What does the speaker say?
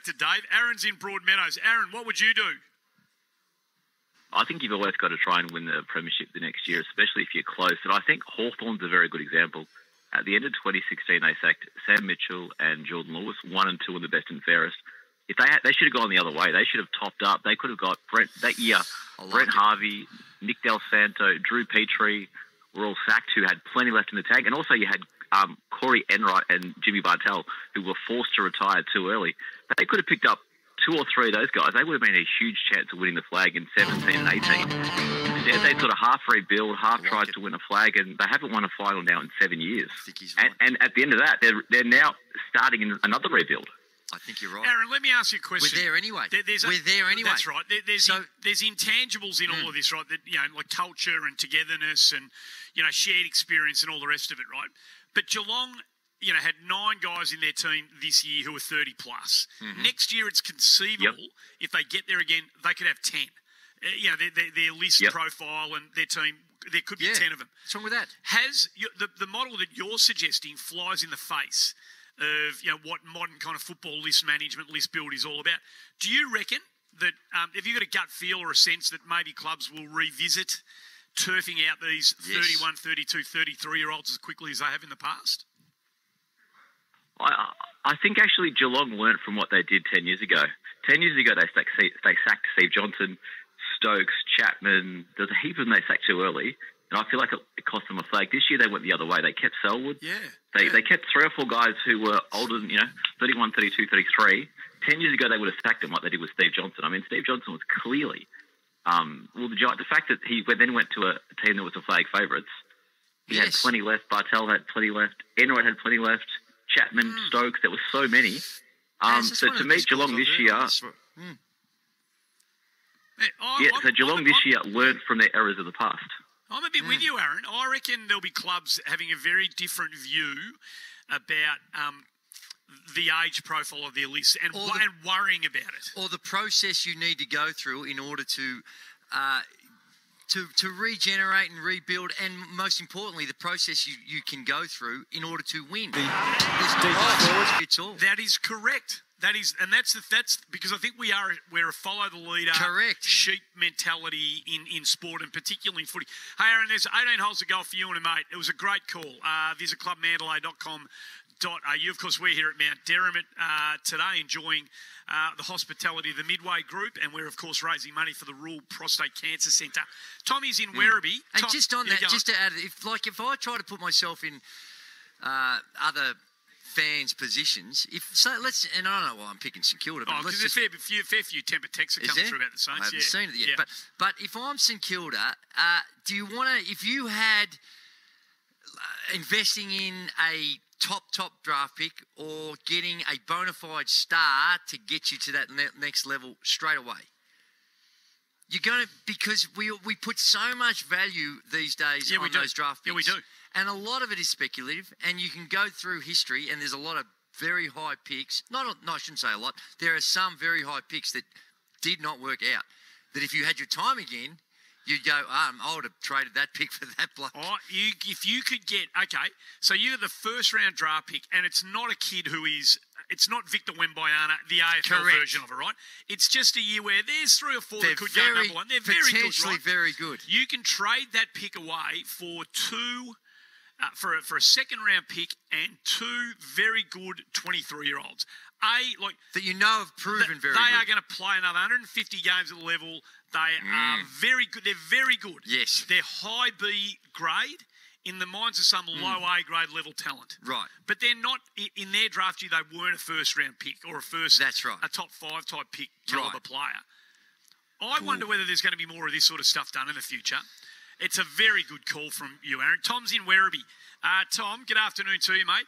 back to Dave. Aaron's in Broadmeadows. Aaron, what would you do? I think you've always got to try and win the Premiership the next year, especially if you're close. And I think Hawthorn's a very good example. At the end of 2016, they sacked Sam Mitchell and Jordan Lewis, 1 and 2 in the best and fairest. If they should have gone the other way. They should have topped up. They could have got that year. Brent Harvey, Nick Del Santo, Drew Petrie were all sacked, who had plenty left in the tank. And also you had Corey Enright and Jimmy Bartel, who were forced to retire too early. They could have picked up 2 or 3 of those guys. They would have been a huge chance of winning the flag in 17 and 18. Instead, they sort of half rebuild, half tried to win a flag, and they haven't won a final now in 7 years. I think he's right. And at the end of that, they're now starting in another rebuild. I think you're right. Aaron, let me ask you a question. We're there anyway. We're there anyway. That's right. There's intangibles in all of this, right? That, like culture and togetherness and, shared experience and all the rest of it, right? But Geelong, had 9 guys in their team this year who are 30 plus. Mm-hmm. Next year, it's conceivable if they get there again, they could have 10. Their list profile and their team, there could be 10 of them. What's wrong with that? Has the model that you're suggesting flies in the face of what modern kind of football list management, list build is all about? Do you reckon that have you got a gut feel or a sense that maybe clubs will revisit turfing out these 31, 32, 33-year-olds as quickly as they have in the past? I think actually Geelong learnt from what they did 10 years ago. 10 years ago, they sacked Steve Johnson, Stokes, Chapman. There's a heap of them they sacked too early, and I feel like it cost them a flag. This year, they went the other way. They kept Selwood. They kept 3 or 4 guys who were older than, 31, 32, 33. 10 years ago, they would have sacked them like they did with Steve Johnson. I mean, Steve Johnson was clearly... the fact that he then went to a team that was a flag favourites, he had plenty left. Bartel had plenty left. Enright had plenty left. Chapman, Stokes, there were so many. So to me, Geelong this year... So Geelong this year learned from their errors of the past. I'm a bit with you, Aaron. I reckon there'll be clubs having a very different view about the age profile of their list and worrying about it. Or the process you need to go through in order to regenerate and rebuild, and most importantly, the process you can go through in order to win. That is correct. That's because I think we're a follow the leader, sheep mentality in sport, and particularly in footy. Hey, Aaron, there's 18 holes to golf for you and a mate. It was a great call. Visit clubmandalay.com.au. Of course, we're here at Mount Derrimut today, enjoying the hospitality of the Midway Group, and we're of course raising money for the Rural Prostate Cancer Centre. Tommy's in Werribee. And just on that, just to add, if I try to put myself in other fans' positions, and I don't know why I'm picking St Kilda, but because there's a fair few temper texts that come through about the Saints. I haven't seen it yet, but if I'm St Kilda, do you want to? If you had investing in a top draft pick or getting a bona fide star to get you to that next level straight away, you're going to, because we put so much value these days on those draft picks. Yeah, we do. And a lot of it is speculative, and you can go through history, and there's a lot of very high picks. No, I shouldn't say a lot. There are some very high picks that did not work out. That if you had your time again, you'd go, I would have traded that pick for that bloke. Oh, if you could get, so you're the first round draft pick, and it's not a kid who is, it's not Victor Wembanyama, the AFL version of it, right? It's just a year where there's 3 or 4 that could go number 1. They're very good, potentially very good. You can trade that pick away for 2... for a second round pick and 2 very good 23-year-olds. That have proven very good. They are going to play another 150 games at the level. They are very good. They're very good. Yes. They're high B grade in the minds of some low A grade level talent. Right. But they're not, in their draft year, they weren't a first round pick or a top 5 type pick caliber player. I wonder whether there's going to be more of this sort of stuff done in the future. It's a very good call from you, Aaron. Tom's in Werribee. Tom, good afternoon to you, mate.